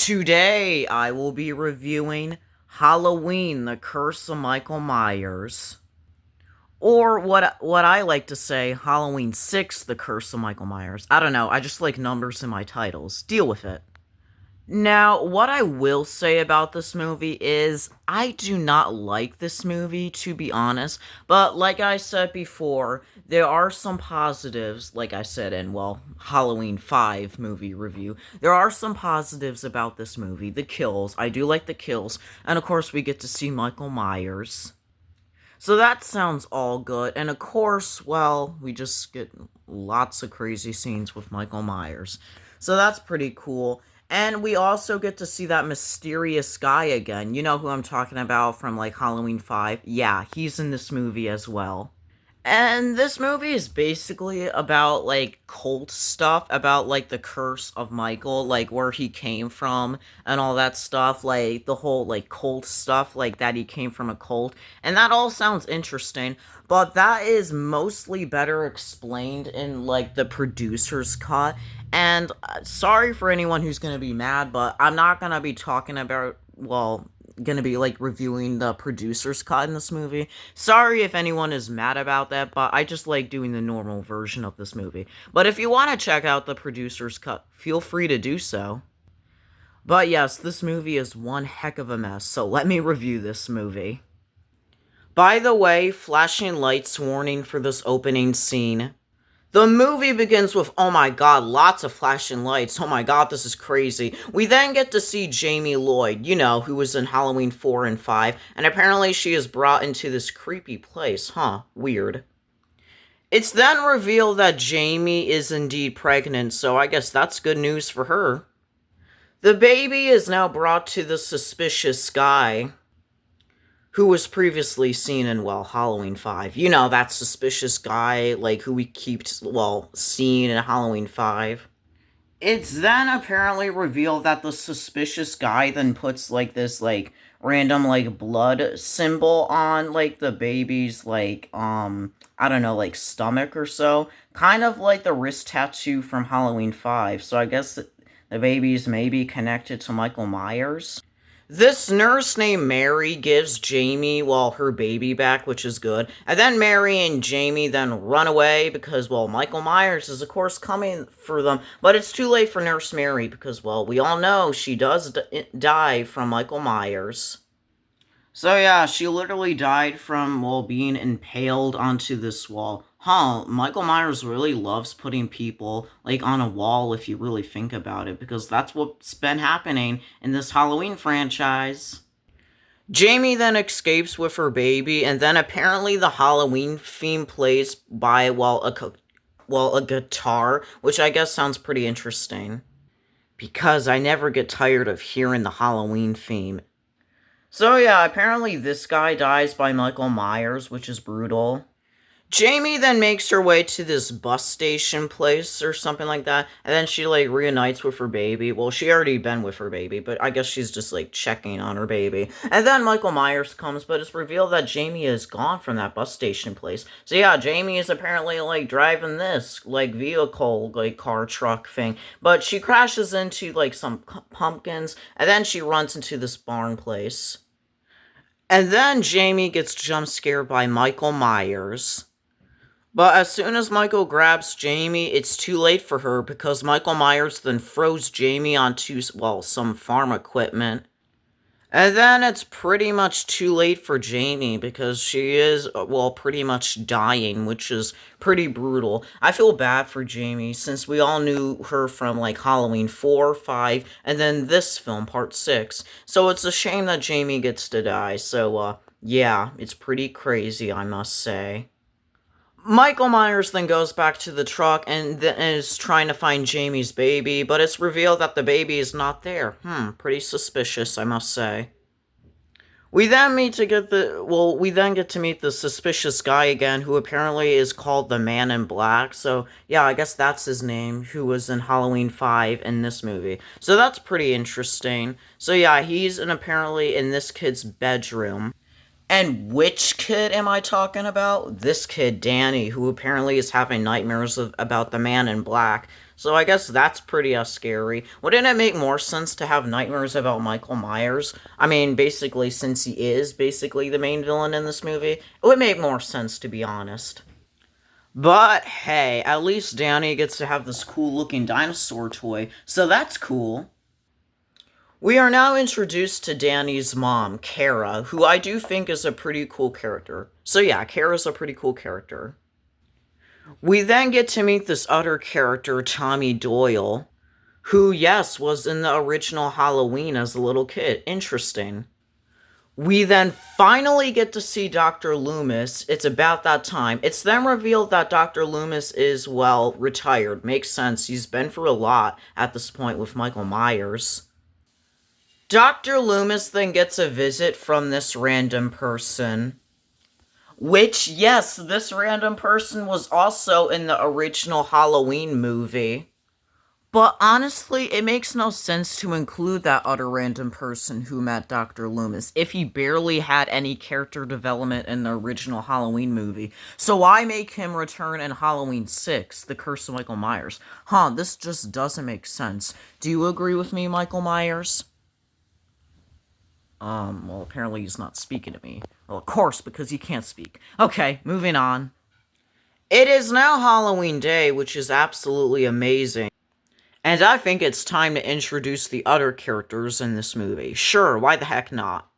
Today, I will be reviewing Halloween, The Curse of Michael Myers. Or what I like to say, Halloween 6, The Curse of Michael Myers. I don't know, I just like numbers in my titles. Deal with it. Now, what I will say about this movie is, I do not like this movie, to be honest, but like I said before, there are some positives, like I said in, well, Halloween 5 movie review. There are some positives about this movie. The kills, I do like the kills, and of course we get to see Michael Myers. So that sounds all good, and of course, well, we just get lots of crazy scenes with Michael Myers. So that's pretty cool. And we also get to see that mysterious guy again. You know who I'm talking about from like Halloween 5? Yeah, he's in this movie as well. And this movie is basically about like cult stuff, about like the curse of Michael, like where he came from and all that stuff, like the whole like cult stuff, like that he came from a cult. And that all sounds interesting, but that is mostly better explained in like the producer's cut. And sorry for anyone who's going to be mad, but I'm not going to be talking about, well, gonna be like reviewing the producer's cut in this movie. Sorry if anyone is mad about that, but I just like doing the normal version of this movie. But if you want to check out the producer's cut, feel free to do so. But yes, this movie is one heck of a mess, so let me review this movie. By the way, flashing lights warning for this opening scene. The movie begins with, oh my god, lots of flashing lights. Oh my god, this is crazy. We then get to see Jamie Lloyd, you know, who was in Halloween 4 and 5, and apparently she is brought into this creepy place. Huh, weird. It's then revealed that Jamie is indeed pregnant, so I guess that's good news for her. The baby is now brought to the suspicious guy who was previously seen in, well, Halloween 5. You know, that suspicious guy, like, who we keep, well, seeing in Halloween 5. It's then apparently revealed that the suspicious guy then puts, like, this, like, random, like, blood symbol on, like, the baby's, like, I don't know, like, stomach or so. Kind of like the wrist tattoo from Halloween 5. So I guess the baby's maybe connected to Michael Myers. This nurse named Mary gives Jamie, well, her baby back, which is good. And then Mary and Jamie then run away because, well, Michael Myers is, of course, coming for them. But it's too late for Nurse Mary because, well, we all know she does die from Michael Myers. So yeah, she literally died from, well, being impaled onto this wall. Huh, Michael Myers really loves putting people, like, on a wall if you really think about it, because that's what's been happening in this Halloween franchise. Jamie then escapes with her baby, and then apparently the Halloween theme plays by, well, a guitar, which I guess sounds pretty interesting. Because I never get tired of hearing the Halloween theme. So yeah, apparently this guy dies by Michael Myers, which is brutal. Jamie then makes her way to this bus station place or something like that, and then she, like, reunites with her baby. Well, she already been with her baby, but I guess she's just, like, checking on her baby. And then Michael Myers comes, but it's revealed that Jamie is gone from that bus station place. So yeah, Jamie is apparently, like, driving this, like, vehicle, like, car truck thing, but she crashes into, like, some pumpkins, and then she runs into this barn place. And then Jamie gets jump scared by Michael Myers. But as soon as Michael grabs Jamie, it's too late for her because Michael Myers then throws Jamie onto, well, some farm equipment. And then it's pretty much too late for Jamie because she is, well, pretty much dying, which is pretty brutal. I feel bad for Jamie since we all knew her from, like, Halloween 4, 5, and then this film, Part 6. So it's a shame that Jamie gets to die. So, yeah, it's pretty crazy, I must say. Michael Myers then goes back to the truck and is trying to find Jamie's baby, but it's revealed that the baby is not there. Pretty suspicious, I must say. We then get to meet the suspicious guy again, who apparently is called the Man in Black. So, yeah, I guess that's his name, who was in Halloween 5 in this movie. So that's pretty interesting. So, yeah, he's apparently in this kid's bedroom. And which kid am I talking about? This kid, Danny, who apparently is having nightmares about the Man in Black. So I guess that's pretty scary. Wouldn't it make more sense to have nightmares about Michael Myers? I mean, basically, since he is basically the main villain in this movie, it would make more sense, to be honest. But hey, at least Danny gets to have this cool looking dinosaur toy, so that's cool. We are now introduced to Danny's mom, Kara, who I do think is a pretty cool character. So yeah, Kara's a pretty cool character. We then get to meet this other character, Tommy Doyle, who, yes, was in the original Halloween as a little kid. Interesting. We then finally get to see Dr. Loomis. It's about that time. It's then revealed that Dr. Loomis is, well, retired. Makes sense. He's been through a lot at this point with Michael Myers. Dr. Loomis then gets a visit from this random person. Which, yes, this random person was also in the original Halloween movie. But honestly, it makes no sense to include that other random person who met Dr. Loomis if he barely had any character development in the original Halloween movie. So why make him return in Halloween 6, The Curse of Michael Myers? This just doesn't make sense. Do you agree with me, Michael Myers? Well, apparently he's not speaking to me. Well, of course, because he can't speak. Okay, moving on. It is now Halloween Day, which is absolutely amazing. And I think it's time to introduce the other characters in this movie. Sure, why the heck not?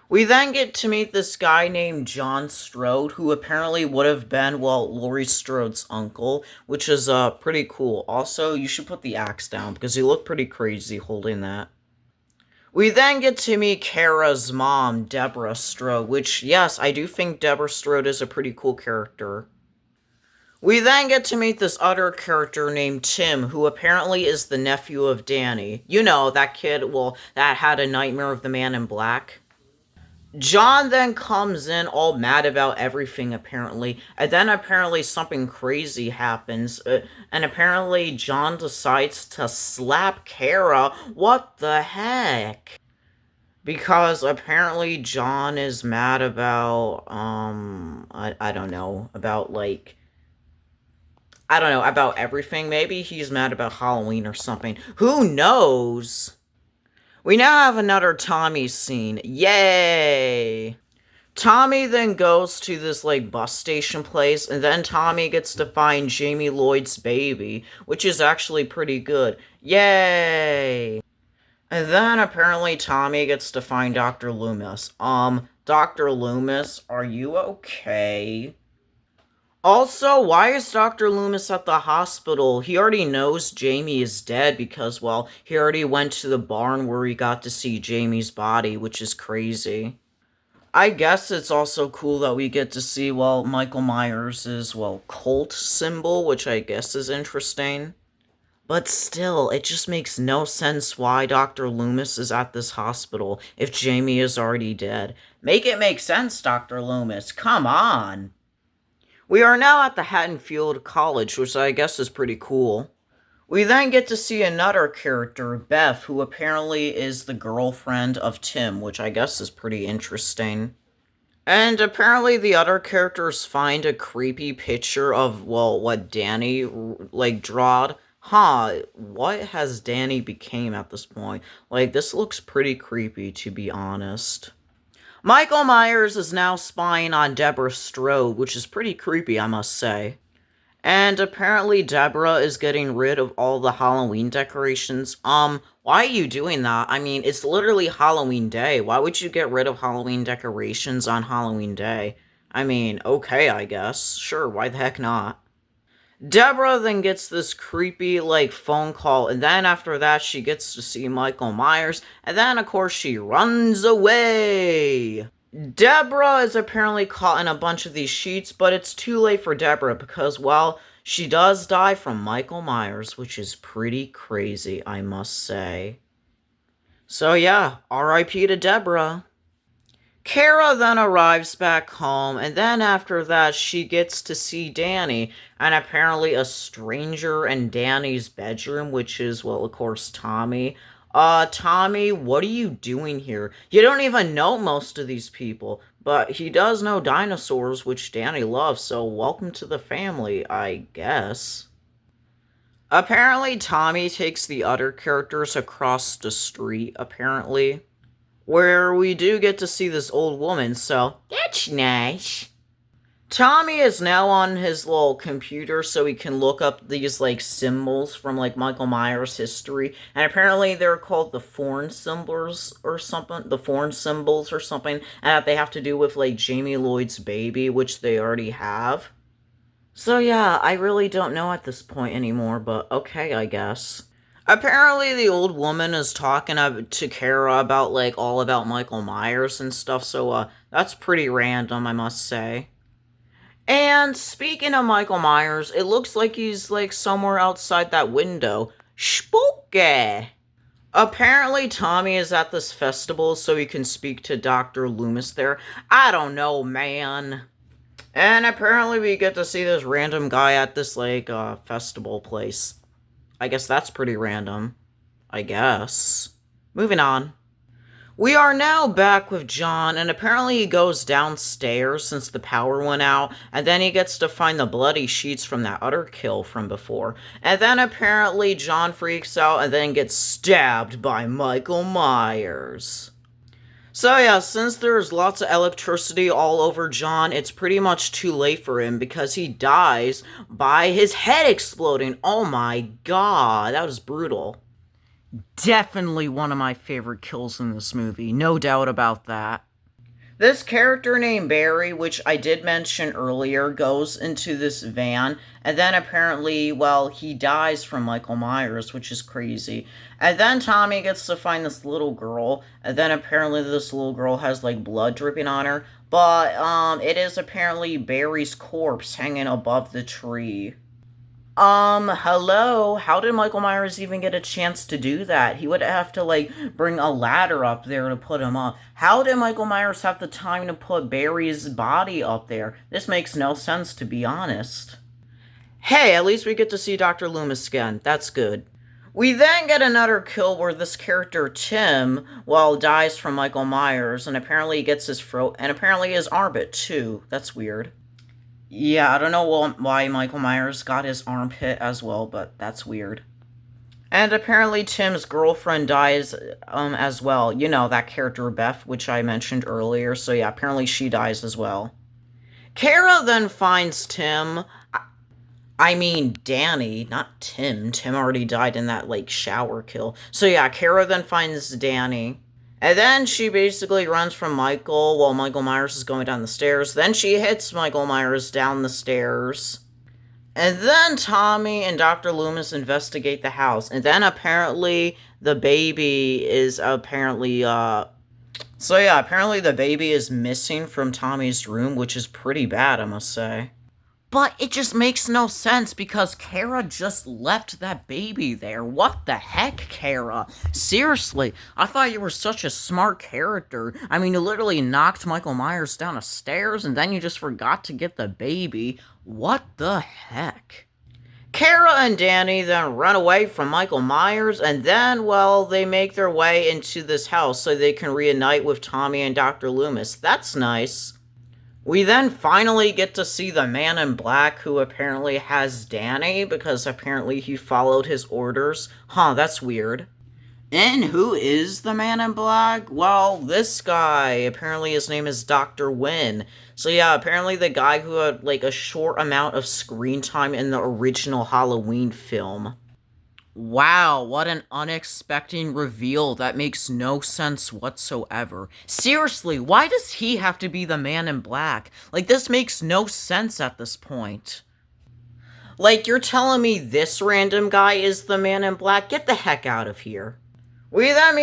We then get to meet this guy named John Strode, who apparently would have been, well, Laurie Strode's uncle, which is pretty cool. Also, you should put the axe down, because he looked pretty crazy holding that. We then get to meet Kara's mom, Deborah Strode, which, yes, I do think Deborah Strode is a pretty cool character. We then get to meet this other character named Tim, who apparently is the nephew of Danny. You know, that kid, well, that had a nightmare of the Man in Black. John then comes in all mad about everything, apparently, and then apparently something crazy happens, and apparently John decides to slap Kara. What the heck? Because apparently John is mad about, I don't know, about, like, I don't know, about everything. Maybe he's mad about Halloween or something. Who knows? We now have another Tommy scene. Yay! Tommy then goes to this, like, bus station place, and then Tommy gets to find Jamie Lloyd's baby, which is actually pretty good. Yay! And then apparently Tommy gets to find Dr. Loomis. Dr. Loomis, are you okay? Also, why is Dr. Loomis at the hospital? He already knows Jamie is dead because, well, he already went to the barn where he got to see Jamie's body, which is crazy. I guess it's also cool that we get to see, well, Michael Myers' well, cult symbol, which I guess is interesting. But still, it just makes no sense why Dr. Loomis is at this hospital if Jamie is already dead. Make it make sense, Dr. Loomis. Come on! We are now at the Haddonfield College, which I guess is pretty cool. We then get to see another character, Beth, who apparently is the girlfriend of Tim, which I guess is pretty interesting. And apparently the other characters find a creepy picture of, well, what Danny, like, drawed. What has Danny became at this point? Like, this looks pretty creepy, to be honest. Michael Myers is now spying on Deborah Strode, which is pretty creepy, I must say. And apparently Deborah is getting rid of all the Halloween decorations. Why are you doing that? I mean, it's literally Halloween Day. Why would you get rid of Halloween decorations on Halloween Day? I mean, okay, I guess. Sure, why the heck not? Deborah then gets this creepy, like, phone call, and then after that, she gets to see Michael Myers, and then, of course, she runs away! Deborah is apparently caught in a bunch of these sheets, but it's too late for Deborah because, well, she does die from Michael Myers, which is pretty crazy, I must say. So yeah, R.I.P. to Deborah. Kara then arrives back home, and then after that, she gets to see Danny, and apparently a stranger in Danny's bedroom, which is, well, of course, Tommy. Tommy, what are you doing here? You don't even know most of these people, but he does know dinosaurs, which Danny loves, so welcome to the family, I guess. Apparently, Tommy takes the other characters across the street, apparently, where we do get to see this old woman, so that's nice. Tommy is now on his little computer so he can look up these, like, symbols from, like, Michael Myers' history. And apparently they're called the Thorn symbols or something. The Thorn symbols or something. And they have to do with, like, Jamie Lloyd's baby, which they already have. So yeah, I really don't know at this point anymore, but okay, I guess. Apparently the old woman is talking to Kara about, like, all about Michael Myers and stuff, so, that's pretty random, I must say. And speaking of Michael Myers, it looks like he's like somewhere outside that window. Spooky! Apparently, Tommy is at this festival so he can speak to Dr. Loomis there. I don't know, man. And apparently, we get to see this random guy at this, like, festival place. I guess that's pretty random. I guess. Moving on. We are now back with John, and apparently he goes downstairs since the power went out, and then he gets to find the bloody sheets from that other kill from before. And then apparently John freaks out and then gets stabbed by Michael Myers. So yeah, since there's lots of electricity all over John, it's pretty much too late for him because he dies by his head exploding. Oh my god, that was brutal. Definitely one of my favorite kills in this movie, no doubt about that. This character named Barry, which I did mention earlier, goes into this van, and then apparently, well, he dies from Michael Myers, which is crazy. And then Tommy gets to find this little girl, and then apparently this little girl has, like, blood dripping on her, but, it is apparently Barry's corpse hanging above the tree. Hello? How did Michael Myers even get a chance to do that? He would have to, like, bring a ladder up there to put him up. How did Michael Myers have the time to put Barry's body up there? This makes no sense, to be honest. Hey, at least we get to see Dr. Loomis again. That's good. We then get another kill where this character, Tim, well, dies from Michael Myers, and apparently he gets his throat, and apparently his armpit, too. That's weird. Yeah, I don't know why Michael Myers got his armpit as well, but that's weird. And apparently Tim's girlfriend dies, as well. You know, that character Beth, which I mentioned earlier, so yeah, apparently she dies as well. Kara then finds Tim, I mean Danny, not Tim. Tim already died in that, like, shower kill. So yeah, Kara then finds Danny. And then she basically runs from Michael while Michael Myers is going down the stairs. Then she hits Michael Myers down the stairs. And then Tommy and Dr. Loomis investigate the house. And then apparently the baby is apparently, So yeah, apparently the baby is missing from Tommy's room, which is pretty bad, I must say. But it just makes no sense because Kara just left that baby there. What the heck, Kara? Seriously, I thought you were such a smart character. I mean, you literally knocked Michael Myers down the stairs and then you just forgot to get the baby. What the heck? Kara and Danny then run away from Michael Myers and then, well, they make their way into this house so they can reunite with Tommy and Dr. Loomis. That's nice. We then finally get to see the Man in Black who apparently has Danny because apparently he followed his orders. Huh, that's weird. And who is the Man in Black? Well, this guy. Apparently his name is Dr. Wynn. So yeah, apparently the guy who had like a short amount of screen time in the original Halloween film. Wow, what an unexpected reveal. That makes no sense whatsoever. Seriously, why does he have to be the Man in Black? Like, this makes no sense at this point. Like, you're telling me this random guy is the Man in Black? Get the heck out of here. We then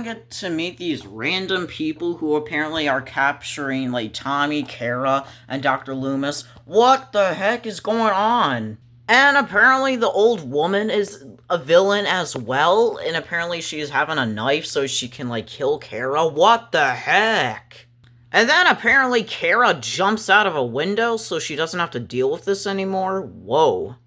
get to meet these random people who apparently are capturing, like, Tommy, Kara, and Dr. Loomis. What the heck is going on? And apparently the old woman is a villain as well, and apparently she's having a knife so she can, like, kill Kara. What the heck? And then apparently Kara jumps out of a window so she doesn't have to deal with this anymore. Whoa.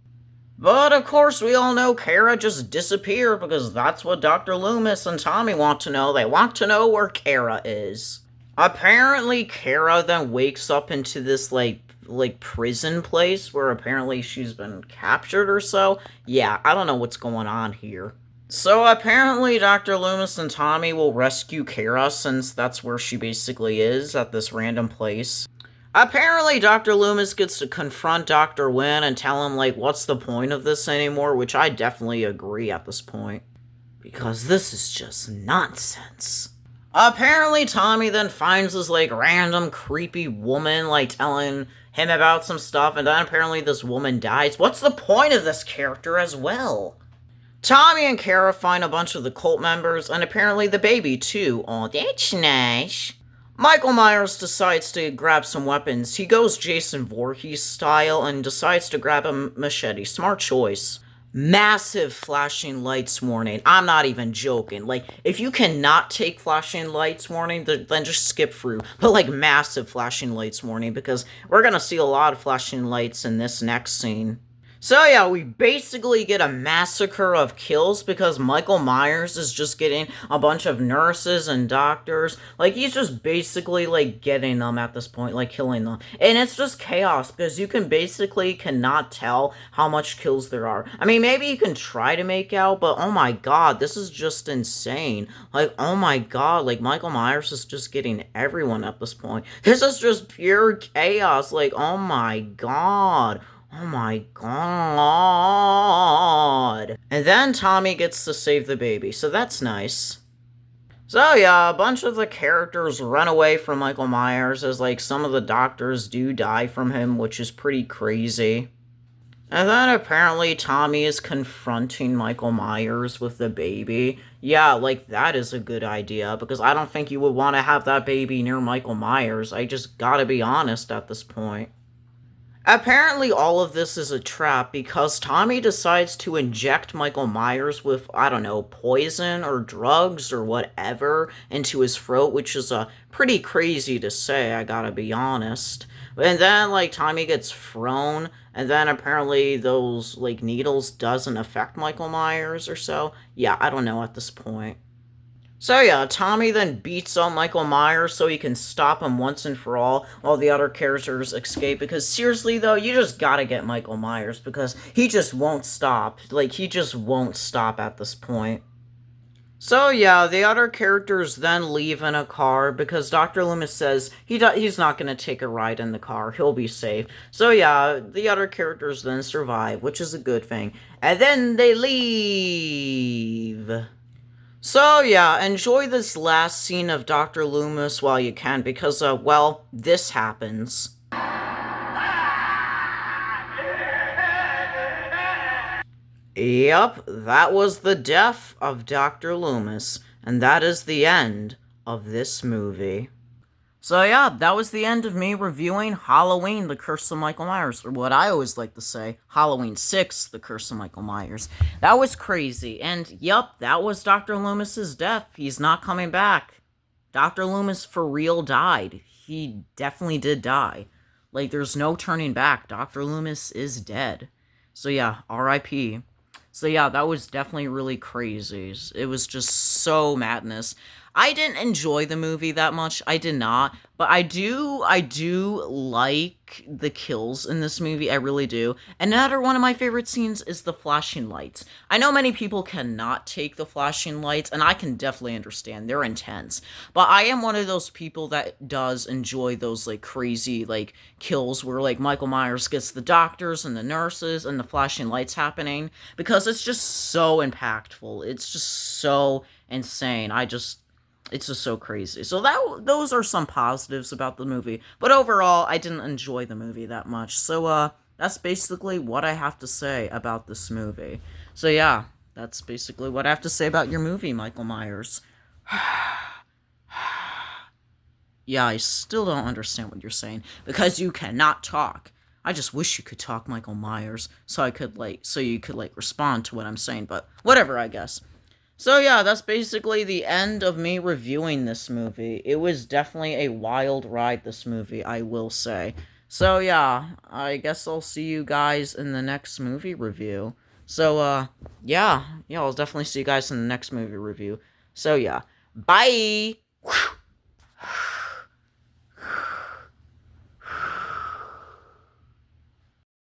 But of course we all know Kara just disappeared because that's what Dr. Loomis and Tommy want to know. They want to know where Kara is. Apparently Kara then wakes up into this, like, like, prison place where apparently she's been captured or so. Yeah, I don't know what's going on here. So apparently Dr. Loomis and Tommy will rescue Kara since that's where she basically is, at this random place. Apparently Dr. Loomis gets to confront Dr. Wynn and tell him, like, what's the point of this anymore, which I definitely agree at this point. Because this is just nonsense. Apparently Tommy then finds this, like, random creepy woman, like, telling him about some stuff, and then apparently this woman dies. What's the point of this character as well? Tommy and Kara find a bunch of the cult members, and apparently the baby, too. Oh, that's nice. Michael Myers decides to grab some weapons. He goes Jason Voorhees style and decides to grab a machete. Smart choice. Massive flashing lights warning. I'm not even joking. Like, if you cannot take flashing lights warning, then just skip through. But, like, massive flashing lights warning, because we're gonna see a lot of flashing lights in this next scene. So yeah, we basically get a massacre of kills because Michael Myers is just getting a bunch of nurses and doctors. Like, he's just basically, like, getting them at this point, like, killing them. And it's just chaos because you cannot tell how much kills there are. I mean, maybe you can try to make out, but oh my god, this is just insane. Like, oh my god, like, Michael Myers is just getting everyone at this point. This is just pure chaos. Like, oh my god. Oh my god. And then Tommy gets to save the baby, so that's nice. So yeah, a bunch of the characters run away from Michael Myers as, like, some of the doctors do die from him, which is pretty crazy. And then apparently Tommy is confronting Michael Myers with the baby. Yeah, like, that is a good idea, because I don't think you would want to have that baby near Michael Myers. I just gotta be honest at this point. Apparently all of this is a trap because Tommy decides to inject Michael Myers with, I don't know, poison or drugs or whatever into his throat, which is pretty crazy to say, I gotta be honest. And then, like, Tommy gets thrown, and then apparently those, like, needles doesn't affect Michael Myers or so. Yeah, I don't know at this point. So yeah, Tommy then beats up Michael Myers so he can stop him once and for all while the other characters escape, because seriously though, you just gotta get Michael Myers because he just won't stop. Like, he just won't stop at this point. So yeah, the other characters then leave in a car because Dr. Loomis says he's not going to take a ride in the car. He'll be safe. So yeah, the other characters then survive, which is a good thing. And then they leave. So yeah, enjoy this last scene of Dr. Loomis while you can because, well, this happens. Yep, that was the death of Dr. Loomis, and that is the end of this movie. So yeah, that was the end of me reviewing Halloween, The Curse of Michael Myers, or what I always like to say, Halloween 6, The Curse of Michael Myers. That was crazy, and yep, that was Dr. Loomis's death. He's not coming back. Dr. Loomis for real died. He definitely did die. Like, there's no turning back. Dr. Loomis is dead. So yeah, R.I.P. So yeah, that was definitely really crazy. It was just so madness. I didn't enjoy the movie that much. I did not. But I do like the kills in this movie. I really do. Another one of my favorite scenes is the flashing lights. I know many people cannot take the flashing lights, and I can definitely understand. They're intense. But I am one of those people that does enjoy those, like, crazy, like, kills where, like, Michael Myers gets the doctors and the nurses and the flashing lights happening. Because it's just so impactful. It's just so insane. It's just so crazy. So those are some positives about the movie. But overall, I didn't enjoy the movie that much. So, that's basically what I have to say about this movie. So, yeah, that's basically what I have to say about your movie, Michael Myers. Yeah, I still don't understand what you're saying. Because you cannot talk. I just wish you could talk, Michael Myers, so you could, like, respond to what I'm saying. But whatever, I guess. So yeah, that's basically the end of me reviewing this movie. It was definitely a wild ride, this movie, I will say. So yeah, I guess I'll see you guys in the next movie review. So, yeah, I'll definitely see you guys in the next movie review. So yeah, bye!